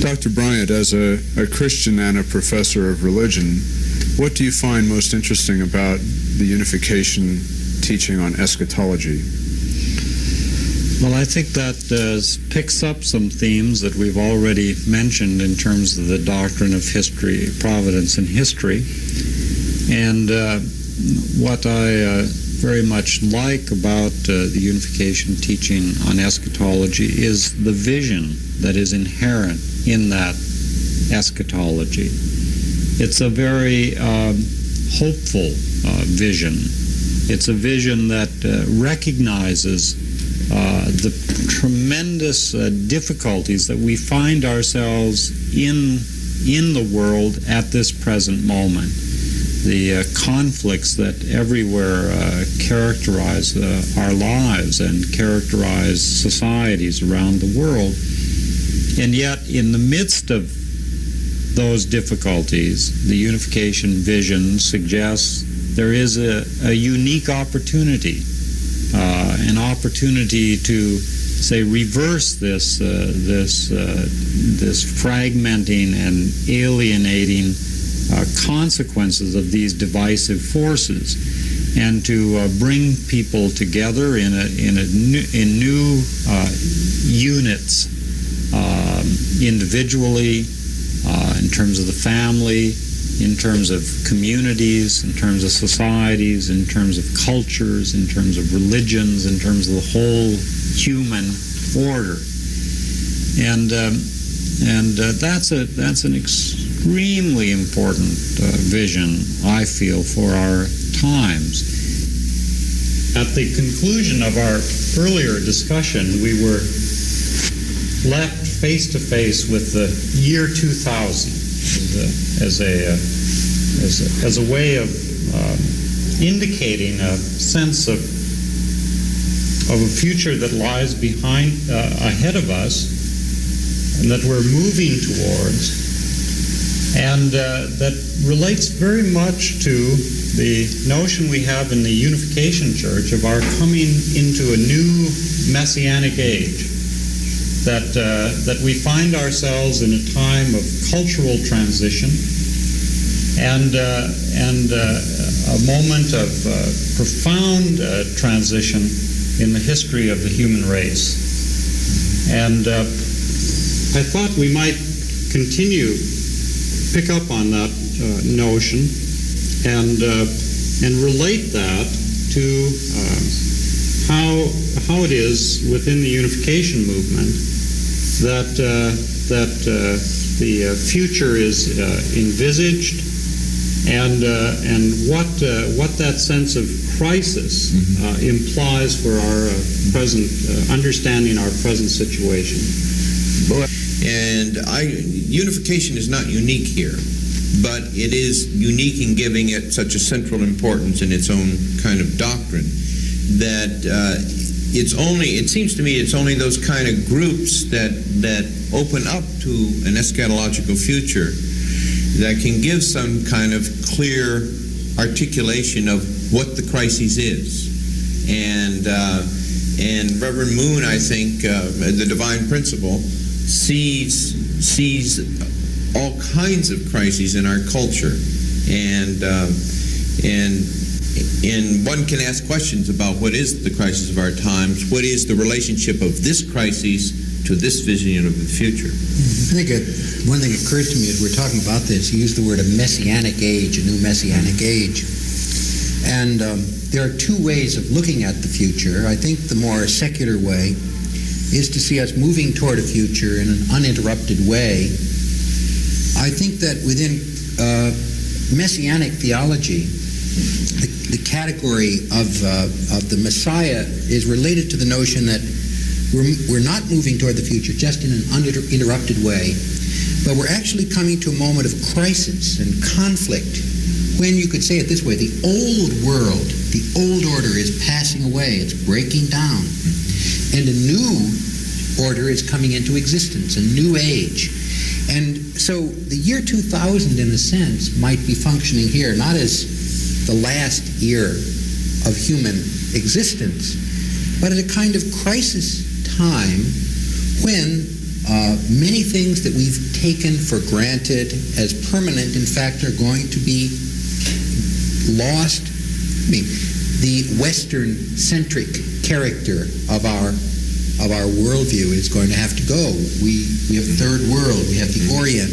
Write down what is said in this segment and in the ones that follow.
Dr. Bryant, as a Christian and a professor of religion, what do you find most interesting about the Unification teaching on eschatology? Well, I think that picks up some themes that we've already mentioned in terms of the doctrine of history, providence and history. And what I very much like about the Unification teaching on eschatology is the vision that is inherent in that eschatology. It's a very hopeful vision. It's a vision that recognizes the tremendous difficulties that we find ourselves in the world at this present moment. The conflicts that everywhere characterize our lives and characterize societies around the world. And yet, in the midst of those difficulties, the Unification vision suggests there is a unique opportunity, an opportunity to, say, reverse this fragmenting and alienating consequences of these divisive forces, and to bring people together in new units, individually, in terms of the family, in terms of communities, in terms of societies, in terms of cultures, in terms of religions, in terms of the whole human order. And that's an extremely important vision, I feel, for our times. At the conclusion of our earlier discussion, we were left face to face with the year 2000 as a way of indicating a sense of a future that lies ahead of us, and that we're moving towards, and that relates very much to the notion we have in the Unification Church of our coming into a new messianic age. That we find ourselves in a time of cultural transition and a moment of profound transition in the history of the human race. And I thought we might pick up on that notion and relate that to how it is within the Unification movement that the future is envisaged, and what that sense of crisis implies for our present understanding our present situation. And Unification is not unique here, but it is unique in giving it such a central importance in its own kind of doctrine that it seems to me it's only those kind of groups that open up to an eschatological future that can give some kind of clear articulation of what the crisis is. And Reverend Moon, I think, the Divine Principle, sees all kinds of crises in our culture, and one can ask questions about what is the crisis of our times, what is the relationship of this crisis to this vision of the future. I think one thing occurred to me as we're talking about this, you used the word a messianic age, a new messianic age. And there are two ways of looking at the future. I think the more secular way is to see us moving toward a future in an uninterrupted way. I think that within messianic theology, the category of the Messiah is related to the notion that we're not moving toward the future just in an uninterrupted way, but we're actually coming to a moment of crisis and conflict when, you could say it this way, the old world, the old order is passing away, it's breaking down, and a new order is coming into existence, a new age. And so the year 2000, in a sense, might be functioning here not as the last year of human existence, but at a kind of crisis time when Many things that we've taken for granted as permanent, in fact, are going to be lost. I mean, the Western-centric character of our worldview is going to have to go. We have Third World, we have the Orient.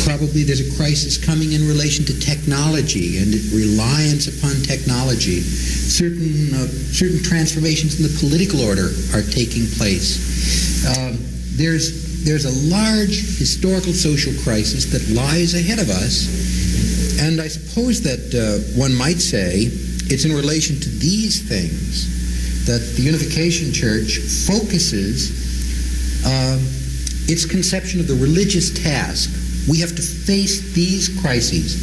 Probably there's a crisis coming in relation to technology and reliance upon technology. Certain transformations in the political order are taking place. There's a large historical social crisis that lies ahead of us, and I suppose that one might say it's in relation to these things that the Unification Church focuses its conception of the religious task. We have to face these crises.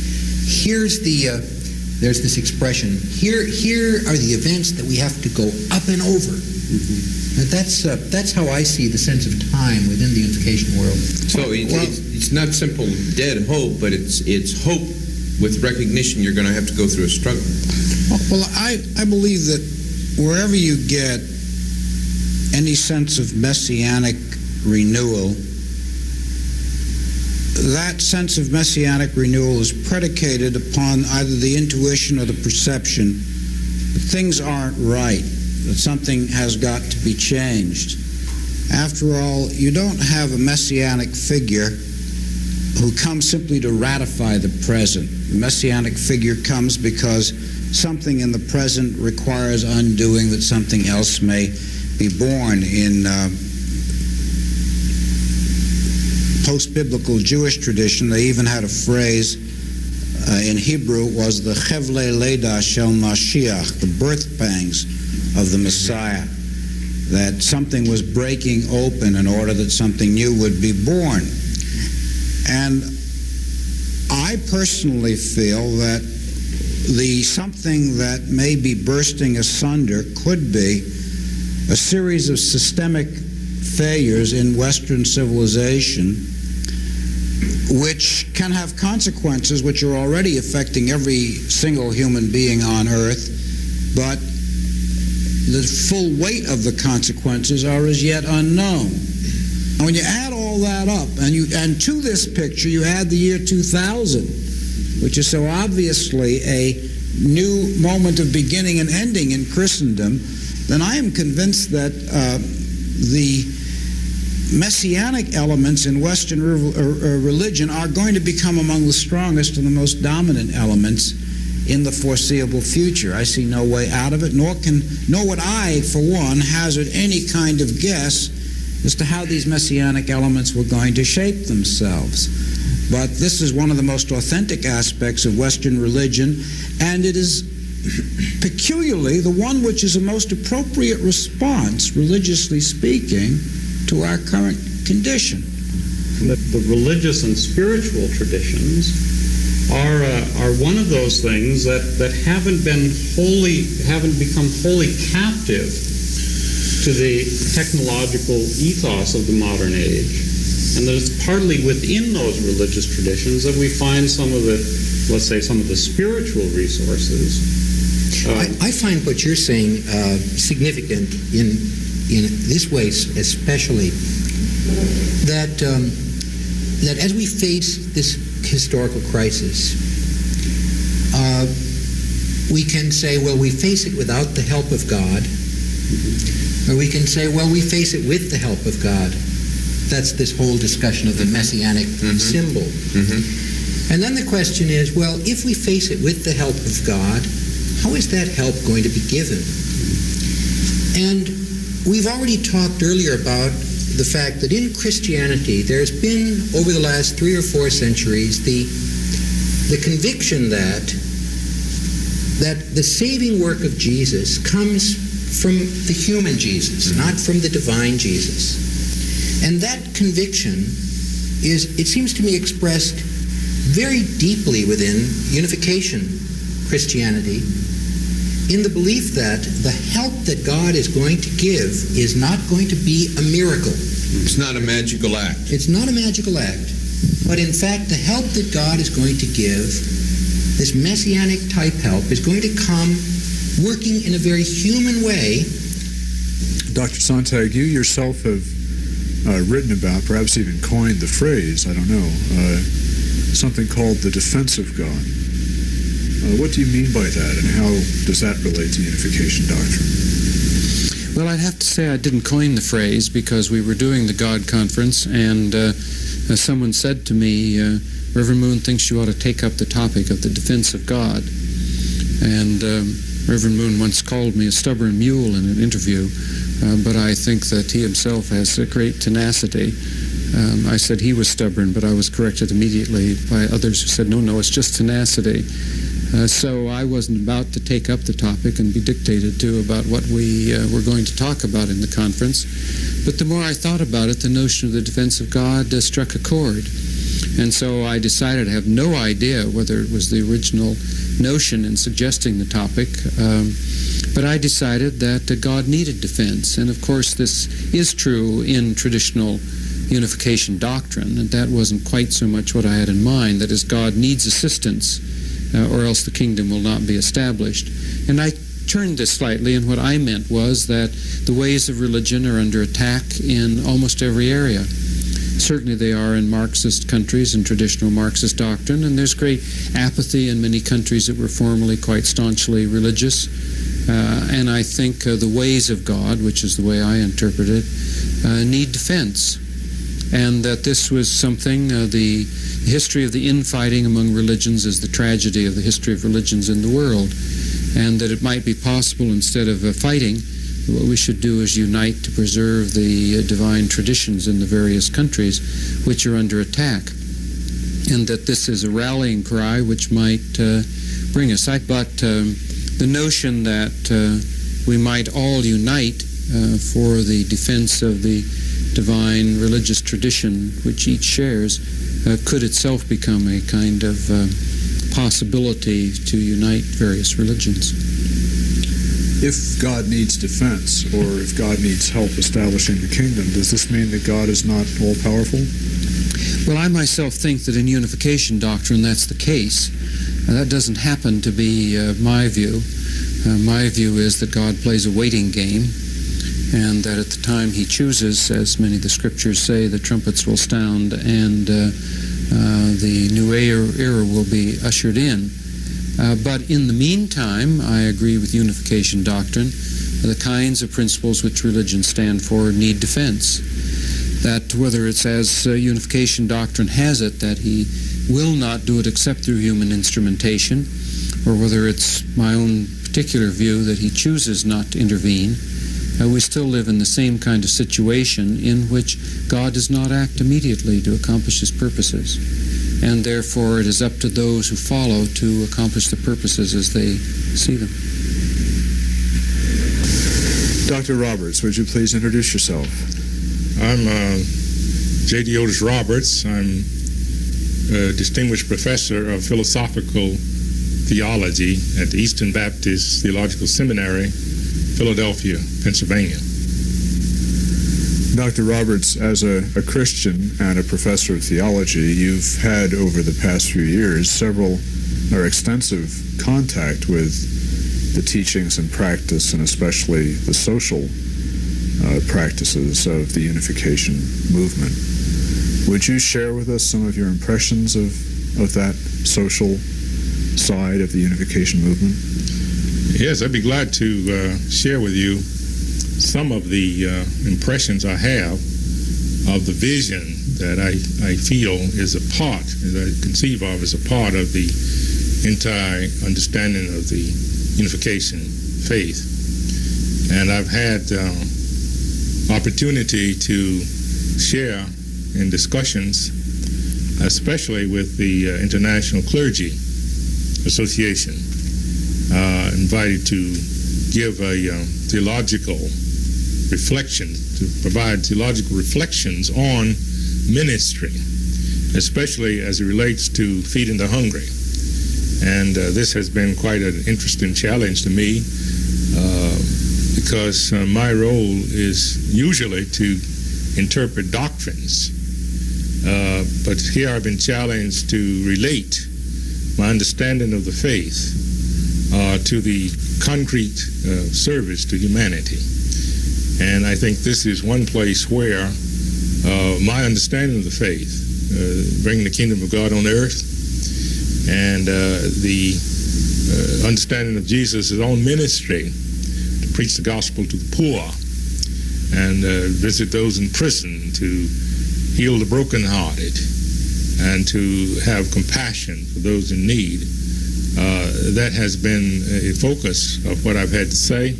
There's this expression, here are the events that we have to go up and over. And that's how I see the sense of time within the Unification world. So it's not simple dead hope, but it's hope with recognition you're going to have to go through a struggle. Well, I believe that wherever you get any sense of messianic renewal, that sense of messianic renewal is predicated upon either the intuition or the perception that things aren't right, that something has got to be changed. After all, you don't have a messianic figure who comes simply to ratify the present. The messianic figure comes because something in the present requires undoing that something else may be born. In post-biblical Jewish tradition, they even had a phrase in Hebrew, was the Chevle Leda Shel Mashiach, the birth pangs of the Messiah, that something was breaking open in order that something new would be born. And I personally feel that the something that may be bursting asunder could be a series of systemic failures in Western civilization which can have consequences which are already affecting every single human being on earth, but the full weight of the consequences are as yet unknown. And when you add all that up, and to this picture you add the year 2000, which is so obviously a new moment of beginning and ending in Christendom, then I am convinced that the messianic elements in Western religion are going to become among the strongest and the most dominant elements in the foreseeable future. I see no way out of it, nor would I, for one, hazard any kind of guess as to how these messianic elements were going to shape themselves. But this is one of the most authentic aspects of Western religion, and it is peculiarly the one which is a most appropriate response, religiously speaking, to our current condition. The religious and spiritual traditions are one of those things that haven't become wholly captive to the technological ethos of the modern age, and that it's partly within those religious traditions that we find some of the spiritual resources. I find what you're saying significant in this way, especially that as we face this historical crisis, we can say, well, we face it without the help of God, or we can say, well, we face it with the help of God. That's this whole discussion of the messianic symbol. And then the question is, well, if we face it with the help of God, how is that help going to be given? And we've already talked earlier about the fact that in Christianity there's been, over the last 3 or 4 centuries, the conviction that the saving work of Jesus comes from the human Jesus, not from the divine Jesus. And that conviction is, it seems to me, expressed very deeply within Unification Christianity, in the belief that the help that God is going to give is not going to be a miracle. It's not a magical act. It's not a magical act. But in fact, the help that God is going to give, this messianic type help, is going to come working in a very human way. Dr. Sontag, you yourself have written about, perhaps even coined the phrase, I don't know, something called the defense of God. What do you mean by that, and how does that relate to unification doctrine? Well, I'd have to say I didn't coin the phrase, because we were doing the God Conference, and someone said to me, Reverend Moon thinks you ought to take up the topic of the defense of God. And Reverend Moon once called me a stubborn mule in an interview, but I think that he himself has a great tenacity. I said he was stubborn, but I was corrected immediately by others who said, no, it's just tenacity. So I wasn't about to take up the topic and be dictated to about what we were going to talk about in the conference. But the more I thought about it, the notion of the defense of God struck a chord. And so I decided, I have no idea whether it was the original notion in suggesting the topic, but I decided that God needed defense. And of course this is true in traditional unification doctrine, and that wasn't quite so much what I had in mind. That is, God needs assistance, or else the kingdom will not be established. And I turned this slightly, and what I meant was that the ways of religion are under attack in almost every area. Certainly they are in Marxist countries and traditional Marxist doctrine, and there's great apathy in many countries that were formerly quite staunchly religious. And I think the ways of God, which is the way I interpret it, need defense. And that this was something, the history of the infighting among religions is the tragedy of the history of religions in the world, and that it might be possible, instead of fighting, what we should do is unite to preserve the divine traditions in the various countries which are under attack, and that this is a rallying cry which might bring us. But the notion that we might all unite for the defense of the divine religious tradition which each shares could itself become a kind of possibility to unite various religions. If God needs defense, or if God needs help establishing the kingdom, does this mean that God is not all-powerful? Well, I myself think that in unification doctrine that's the case. That doesn't happen to be my view. My view is that God plays a waiting game, and that at the time he chooses, as many of the scriptures say, the trumpets will sound and the new era will be ushered in. But in the meantime, I agree with unification doctrine. The kinds of principles which religions stand for need defense. That whether it's as unification doctrine has it, that he will not do it except through human instrumentation, or whether it's my own particular view that he chooses not to intervene, we still live in the same kind of situation in which God does not act immediately to accomplish his purposes. And therefore it is up to those who follow to accomplish the purposes as they see them. Dr. Roberts, would you please introduce yourself? I'm J.D. Otis Roberts. I'm a distinguished professor of philosophical theology at the Eastern Baptist Theological Seminary, Philadelphia, Pennsylvania. Dr. Roberts, as a Christian and a professor of theology, you've had over the past few years extensive contact with the teachings and practice, and especially the social practices of the unification movement. Would you share with us some of your impressions of that social side of the unification movement? Yes, I'd be glad to share with you some of the impressions I have of the vision that I feel is a part, that I conceive of as a part of the entire understanding of the unification faith. And I've had opportunity to share in discussions, especially with the International Clergy Association, invited to give a theological reflection, to provide theological reflections on ministry, especially as it relates to feeding the hungry. And this has been quite an interesting challenge to me, because my role is usually to interpret doctrines. But here I've been challenged to relate my understanding of the faith to the concrete service to humanity. And I think this is one place where my understanding of the faith, bringing the kingdom of God on earth, and the understanding of Jesus' own ministry to preach the gospel to the poor and visit those in prison, to heal the brokenhearted, and to have compassion for those in need. That has been a focus of what I've had to say,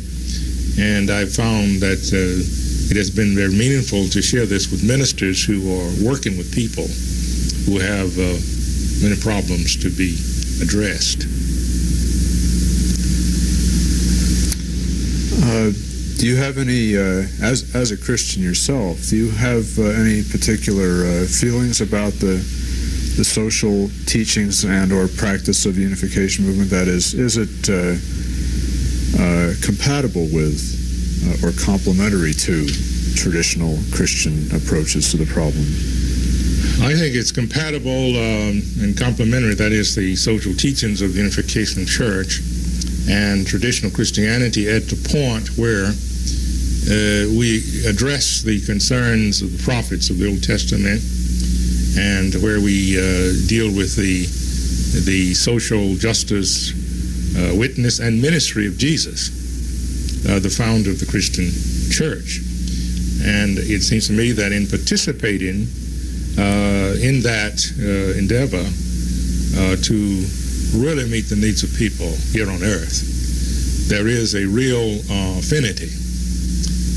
and I've found that it has been very meaningful to share this with ministers who are working with people who have many problems to be addressed. Do you have any, as a Christian yourself, do you have any particular feelings about the social teachings and or practice of the Unification movement? That is it compatible with or complementary to traditional Christian approaches to the problem? I think it's compatible and complementary. That is, the social teachings of the Unification Church and traditional Christianity at the point where we address the concerns of the prophets of the Old Testament, and where we deal with the social justice witness and ministry of Jesus, the founder of the Christian Church. And it seems to me that in participating in that endeavor to really meet the needs of people here on earth, there is a real affinity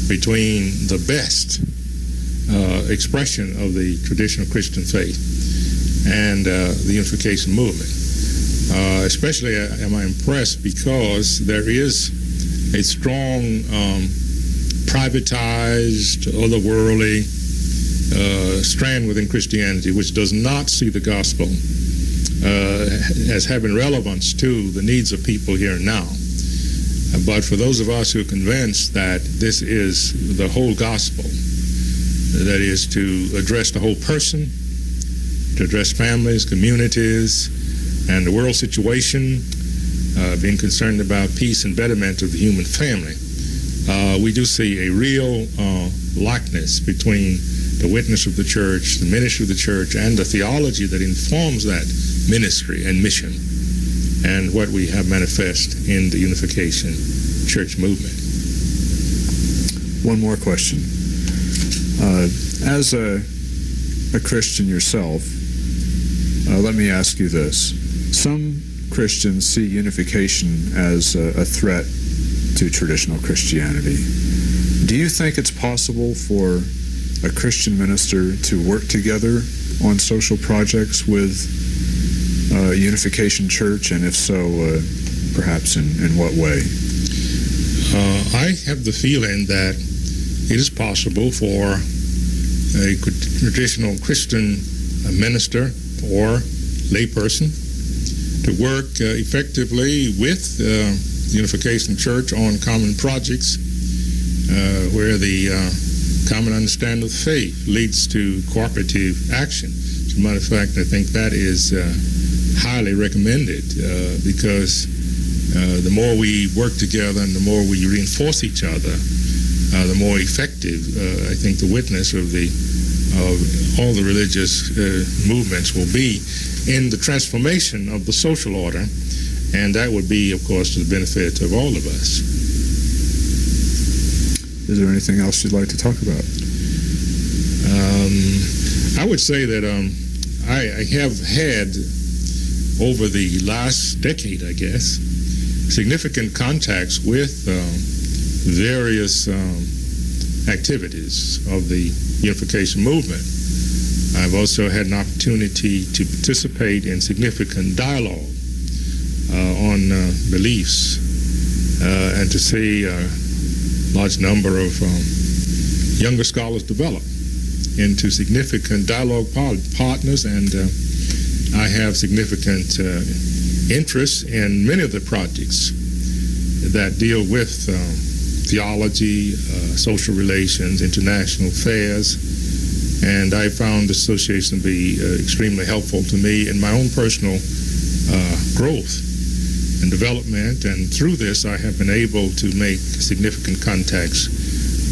between the best expression of the traditional Christian faith and the Unification movement. Especially am I impressed because there is a strong privatized, otherworldly strand within Christianity which does not see the gospel as having relevance to the needs of people here and now. But for those of us who are convinced that this is the whole gospel, that is to address the whole person, to address families, communities, and the world situation, being concerned about peace and betterment of the human family, we do see a real likeness between the witness of the church, the ministry of the church, and the theology that informs that ministry and mission, and what we have manifest in the Unification Church movement. One more question. As a Christian yourself, let me ask you this. Some Christians see unification as a threat to traditional Christianity. Do you think it's possible for a Christian minister to work together on social projects with Unification Church, and if so, perhaps in what way? I have the feeling that it is possible for a traditional Christian minister or layperson to work effectively with Unification Church on common projects where the common understanding of faith leads to cooperative action. As a matter of fact, I think that is highly recommended because the more we work together and the more we reinforce each other, the more effective I think the witness of all the religious movements will be in the transformation of the social order, and that would be, of course, to the benefit of all of us. Is there anything else you'd like to talk about? I would say that I have had, over the last decade, I guess, significant contacts with various activities of the Unification movement. I've also had an opportunity to participate in significant dialogue on beliefs and to see a large number of younger scholars develop into significant dialogue partners, and I have significant interest in many of the projects that deal with theology, social relations, international affairs, and I found the association to be extremely helpful to me in my own personal growth and development, and through this I have been able to make significant contacts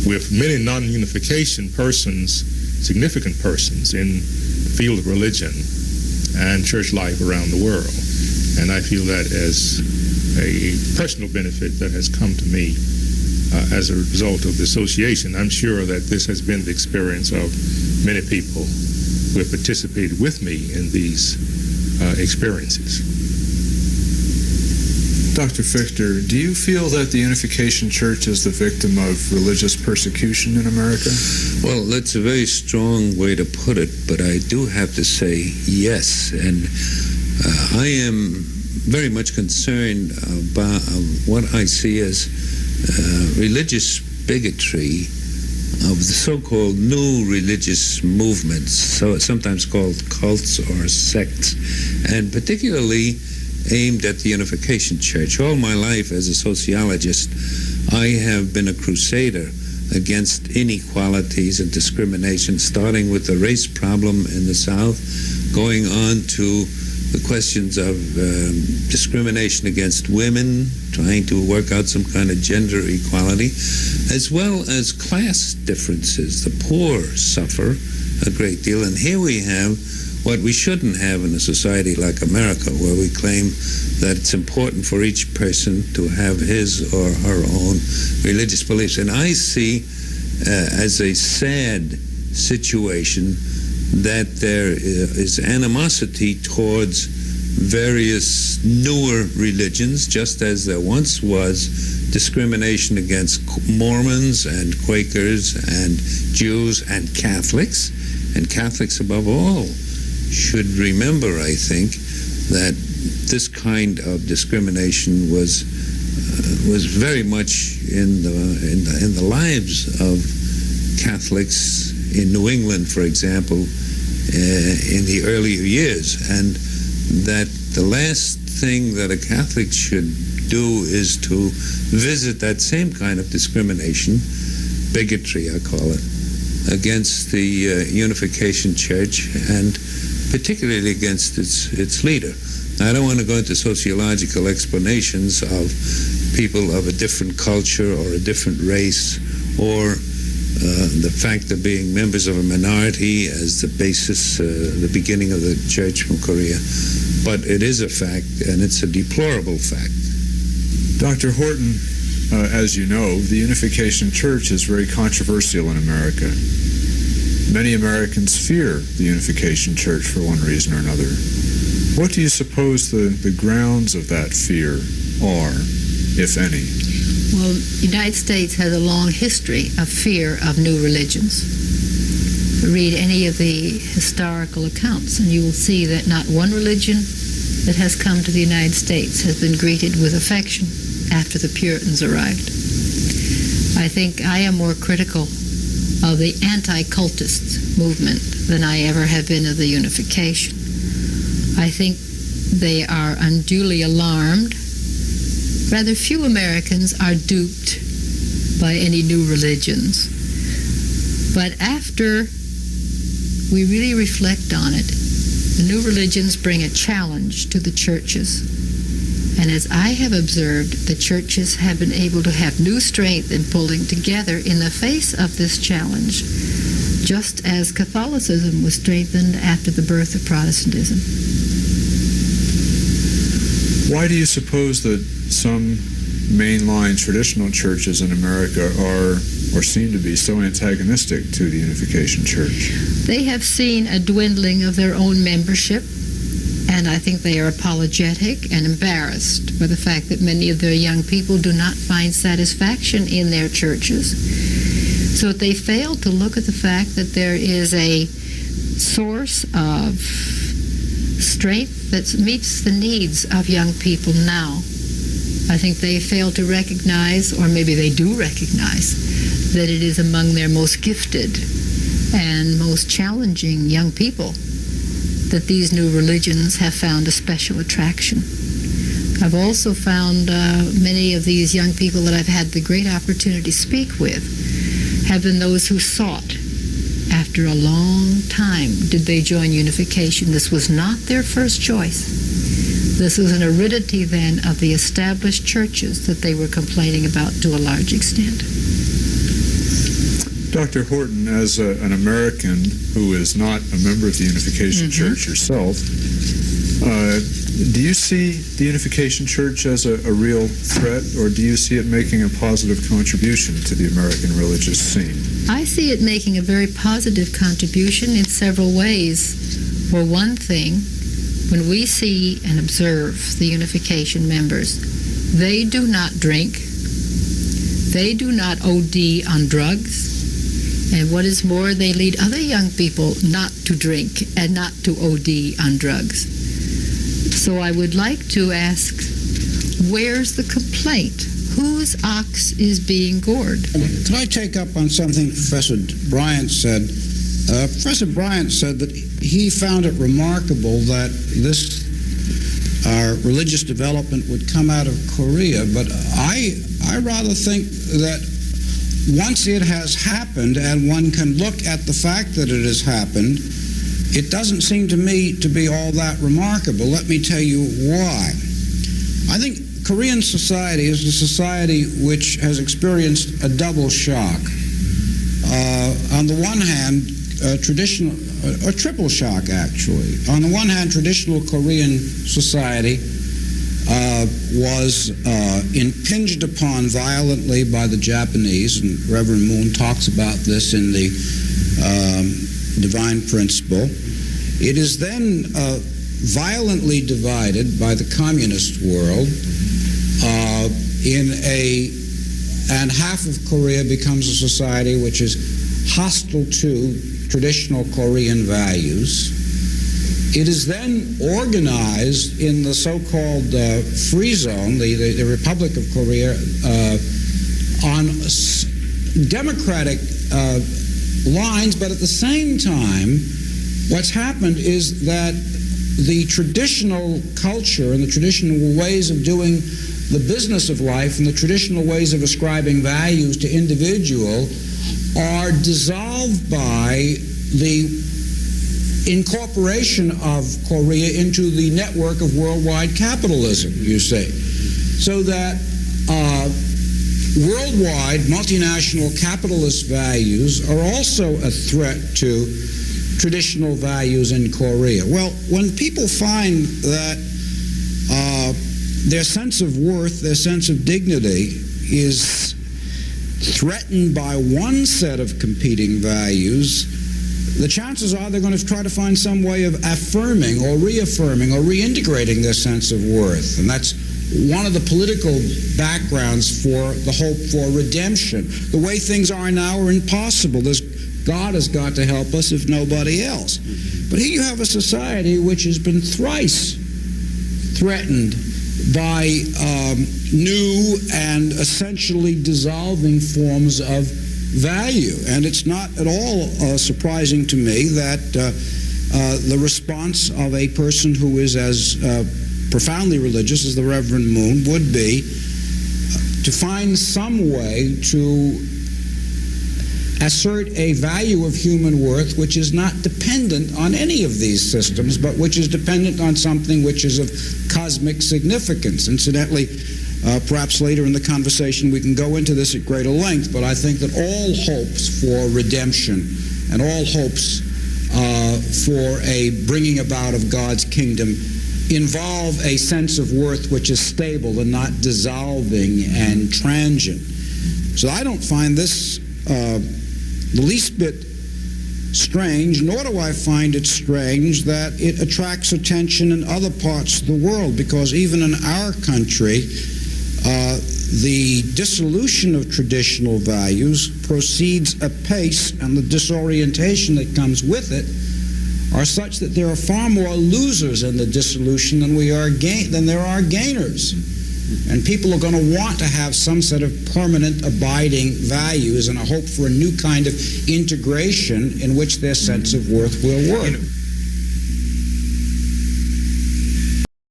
with many non-unification persons significant persons in the field of religion and church life around the world. And I feel that as a personal benefit that has come to me as a result of the association. I'm sure that this has been the experience of many people who have participated with me in these experiences. Dr. Fichter, do you feel that the Unification Church is the victim of religious persecution in America? Well, that's a very strong way to put it, but I do have to say yes. And I am very much concerned about what I see as religious bigotry of the so-called new religious movements, so sometimes called cults or sects, and particularly aimed at the Unification Church. All my life as a sociologist, I have been a crusader against inequalities and discrimination, starting with the race problem in the South, going on to the questions of discrimination against women, trying to work out some kind of gender equality, as well as class differences. The poor suffer a great deal, and here we have what we shouldn't have in a society like America, where we claim that it's important for each person to have his or her own religious beliefs. And I see as a sad situation that there is animosity towards various newer religions, just as there once was discrimination against Mormons and Quakers and Jews and Catholics. And Catholics above all should remember, I think, that this kind of discrimination was very much in the lives of Catholics in New England, for example, in the earlier years, and that the last thing that a Catholic should do is to visit that same kind of discrimination, bigotry I call it, against the Unification Church, and particularly against its leader. I don't want to go into sociological explanations of people of a different culture or a different race, or the fact of being members of a minority as the basis, the beginning of the church from Korea. But it is a fact, and it's a deplorable fact. Dr. Horton, as you know, the Unification Church is very controversial in America. Many Americans fear the Unification Church for one reason or another. What do you suppose the grounds of that fear are, if any? Well, the United States has a long history of fear of new religions. Read any of the historical accounts, and you will see that not one religion that has come to the United States has been greeted with affection after the Puritans arrived. I think I am more critical of the anti-cultist movement than I ever have been of the Unification. I think they are unduly alarmed. Rather few Americans are duped by any new religions. But after we really reflect on it, the new religions bring a challenge to the churches. And as I have observed, the churches have been able to have new strength in pulling together in the face of this challenge, just as Catholicism was strengthened after the birth of Protestantism. Why do you suppose that some mainline traditional churches in America are, or seem to be, so antagonistic to the Unification Church? They have seen a dwindling of their own membership, and I think they are apologetic and embarrassed by the fact that many of their young people do not find satisfaction in their churches. So they fail to look at the fact that there is a source of strength that meets the needs of young people now. I think they fail to recognize, or maybe they do recognize, that it is among their most gifted and most challenging young people that these new religions have found a special attraction. I've also found many of these young people that I've had the great opportunity to speak with have been those who sought, after a long time, did they join Unification. This was not their first choice. This was an aridity then of the established churches that they were complaining about to a large extent. Dr. Horton, as an American who is not a member of the Unification Church yourself, do you see the Unification Church as a real threat, or do you see it making a positive contribution to the American religious scene? I see it making a very positive contribution in several ways. For one thing, when we see and observe the Unification members, they do not drink, they do not OD on drugs, and what is more, they lead other young people not to drink and not to OD on drugs. So I would like to ask, where's the complaint? Whose ox is being gored? Can I take up on something Professor Bryant said? Professor Bryant said that he found it remarkable that this religious development would come out of Korea, but I rather think that once it has happened and one can look at the fact that it has happened, it doesn't seem to me to be all that remarkable. Let me tell you why. I think Korean society is a society which has experienced a double shock. On the one hand, a triple shock actually. On the one hand, traditional Korean society was impinged upon violently by the Japanese, and Reverend Moon talks about this in the Divine Principle. It is then violently divided by the communist world, and half of Korea becomes a society which is hostile to traditional Korean values. It is then organized in the so-called Free Zone, the Republic of Korea, on democratic lines, but at the same time, what's happened is that the traditional culture and the traditional ways of doing the business of life and the traditional ways of ascribing values to individual are dissolved by the incorporation of Korea into the network of worldwide capitalism, you see. So that worldwide multinational capitalist values are also a threat to traditional values in Korea. Well, when people find that their sense of worth, their sense of dignity is threatened by one set of competing values, the chances are they're going to try to find some way of affirming or reaffirming or reintegrating their sense of worth. And that's one of the political backgrounds for the hope for redemption. The way things are now are impossible. God has got to help us if nobody else. But here you have a society which has been thrice threatened by new and essentially dissolving forms of value. And it's not at all surprising to me that the response of a person who is as profoundly religious as the Reverend Moon would be to find some way to assert a value of human worth which is not dependent on any of these systems, but which is dependent on something which is of cosmic significance. Incidentally, perhaps later in the conversation we can go into this at greater length, but I think that all hopes for redemption and all hopes for a bringing about of God's kingdom involve a sense of worth which is stable and not dissolving and transient. So I don't find this the least bit strange, nor do I find it strange that it attracts attention in other parts of the world, because even in our country, the dissolution of traditional values proceeds apace, and the disorientation that comes with it are such that there are far more losers in the dissolution than there are gainers. And people are going to want to have some set of permanent abiding values and a hope for a new kind of integration in which their sense of worth will work.